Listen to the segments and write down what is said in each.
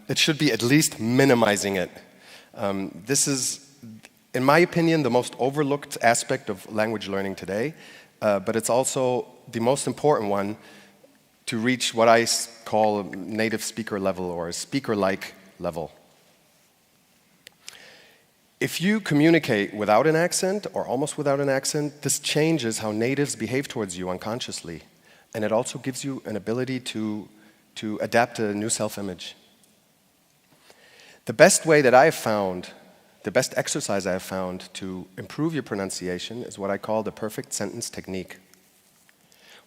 it should be at least minimizing it. This is, in my opinion, the most overlooked aspect of language learning today, but it's also the most important one to reach what I call a native speaker level or a speaker-like level. If you communicate without an accent or almost without an accent, this changes how natives behave towards you unconsciously. And it also gives you an ability to adapt a new self-image. The best way that I have found, the best exercise I have found to improve your pronunciation is what I call the perfect sentence technique.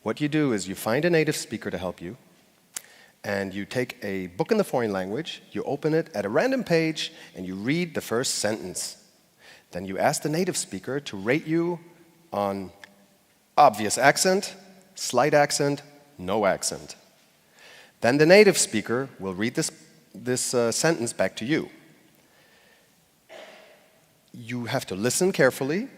What you do is you find a native speaker to help you, and you take a book in the foreign language, you open it at a random page, and you read the first sentence. Then you ask the native speaker to rate you on obvious accent, slight accent, no accent. Then the native speaker will read this sentence back to you. You have to listen carefully,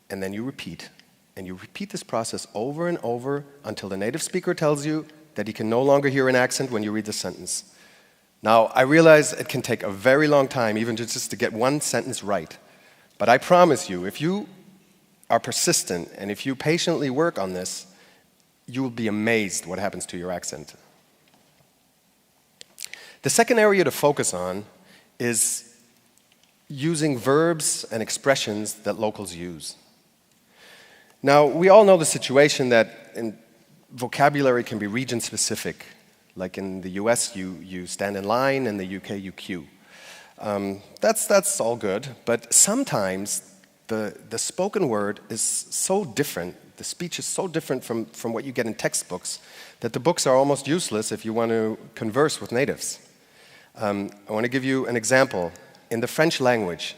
and then you repeat. And you repeat this process over and over until the native speaker tells you that he can no longer hear an accent when you read the sentence. Now, I realize it can take a very long time even just to get one sentence right. But I promise you, if you are persistent and if you patiently work on this, you will be amazed what happens to your accent. The second area to focus on is using verbs and expressions that locals use. Now, we all know the situation that vocabulary can be region-specific. Like in the US, you stand in line, in the UK, you queue. That's all good, but sometimes the spoken word is so different, the speech is so different from what you get in textbooks, that the books are almost useless if you want to converse with natives. I want to give you an example. In the French language,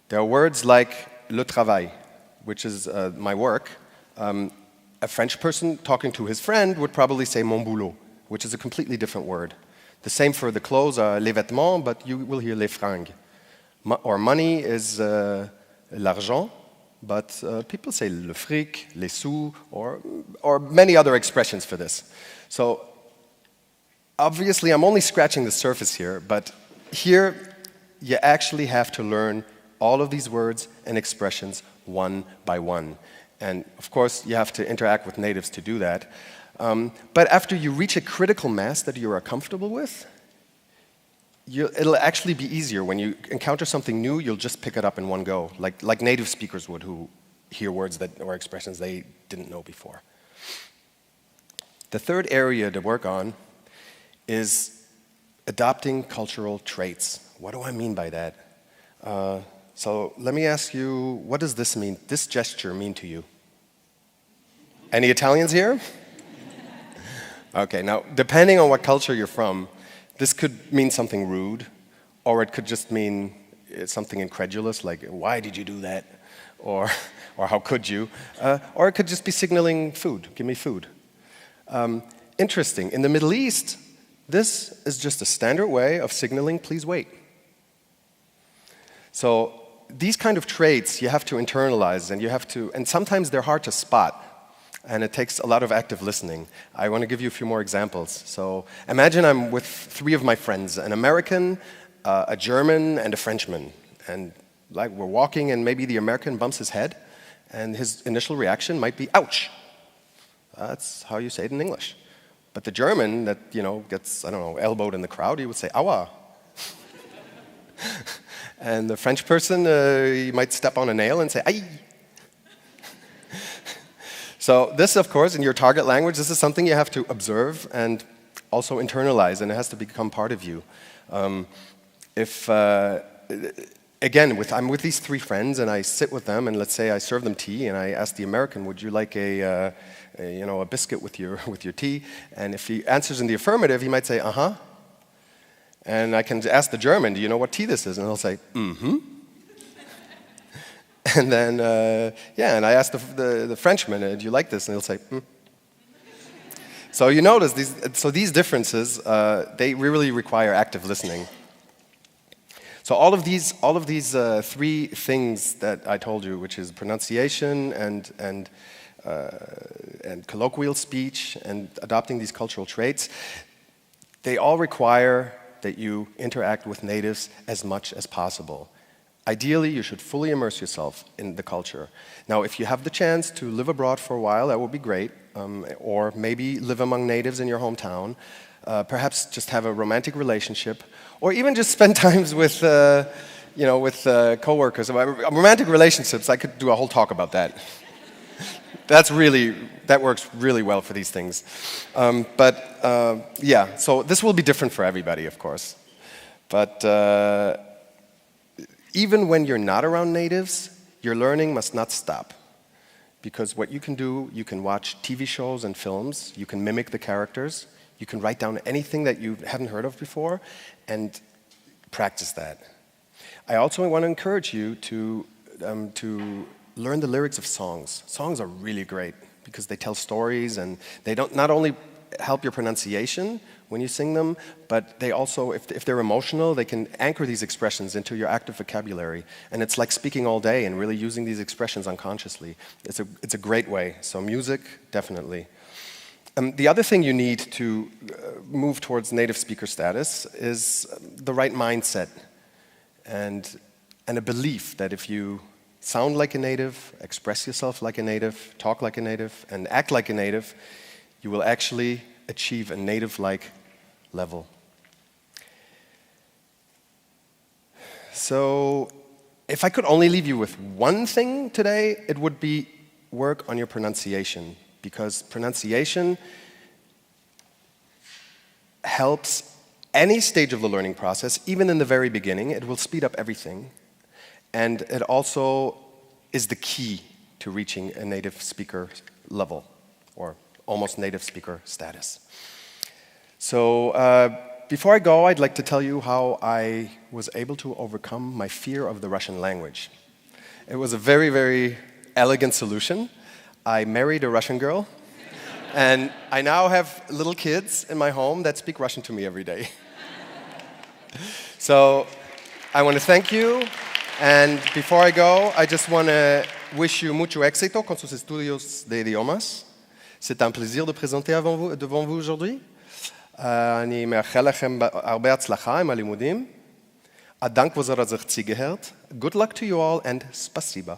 there are words like le travail, which is my work. A French person talking to his friend would probably say mon boulot, which is a completely different word. The same for the clothes, les vêtements, but you will hear les fringues. Or money is l'argent, but people say le fric, les sous, or many other expressions for this. So obviously I'm only scratching the surface here, but here you actually have to learn all of these words and expressions one by one. And of course, you have to interact with natives to do that. But after you reach a critical mass that you are comfortable with, it'll actually be easier. When you encounter something new, you'll just pick it up in one go, like native speakers would who hear words or expressions they didn't know before. The third area to work on is adopting cultural traits. What do I mean by that? So let me ask you, what does this mean, this gesture mean to you? Any Italians here? Okay, now, depending on what culture you're from, this could mean something rude, or it could just mean something incredulous, like, why did you do that? Or how could you? Or it could just be signaling food, give me food. Interesting, in the Middle East, this is just a standard way of signaling, please wait. So these kind of traits you have to internalize, and sometimes they're hard to spot, and it takes a lot of active listening. I want to give you a few more examples. So imagine I'm with three of my friends, an American, a German, and a Frenchman. And like we're walking, and maybe the American bumps his head, and his initial reaction might be, ouch. That's how you say it in English. But the German that, gets, elbowed in the crowd, he would say, aua. And the French person, he might step on a nail and say, aïe. So this, of course, in your target language, this is something you have to observe and also internalize, and it has to become part of you. I'm with these three friends, and I sit with them, and let's say I serve them tea, and I ask the American, would you like a biscuit with your tea? And if he answers in the affirmative, he might say, uh-huh. And I can ask the German, do you know what tea this is? And he'll say, mm-hmm. And then, and I ask the Frenchman, do you like this? And he'll say, mm. So you notice, these differences, they really require active listening. So all of these three things that I told you, which is pronunciation and colloquial speech and adopting these cultural traits, they all require that you interact with natives as much as possible. Ideally, you should fully immerse yourself in the culture. Now, if you have the chance to live abroad for a while, that would be great. Or maybe live among natives in your hometown. Perhaps just have a romantic relationship. Or even just spend times with, coworkers. Romantic relationships, I could do a whole talk about that. That works really well for these things. Yeah, so this will be different for everybody, of course. But even when you're not around natives, your learning must not stop. Because what you can do, you can watch TV shows and films, you can mimic the characters, you can write down anything that you hadn't heard of before, and practice that. I also want to encourage you to learn the lyrics of songs. Songs are really great because they tell stories, and they don't not only help your pronunciation when you sing them, but they also, if they're emotional, they can anchor these expressions into your active vocabulary. And it's like speaking all day and really using these expressions unconsciously. It's a great way. So music, definitely. The other thing you need to move towards native speaker status is the right mindset and a belief that if you sound like a native, express yourself like a native, talk like a native, and act like a native, you will actually achieve a native-like level. So, if I could only leave you with one thing today, it would be work on your pronunciation, because pronunciation helps any stage of the learning process, even in the very beginning. It will speed up everything, and it also is the key to reaching a native speaker level, or almost native speaker status. So before I go, I'd like to tell you how I was able to overcome my fear of the Russian language. It was a very, very elegant solution. I married a Russian girl, and I now have little kids in my home that speak Russian to me every day. So I want to thank you, and before I go, I just want to wish you mucho éxito con sus estudios de idiomas. C'est un plaisir de présenter devant vous aujourd'hui. אני מאחל לכם הרבה הצלחה עם הלימודים. הדנק וזרזך ציגהרת. Good luck to you all and spasiba.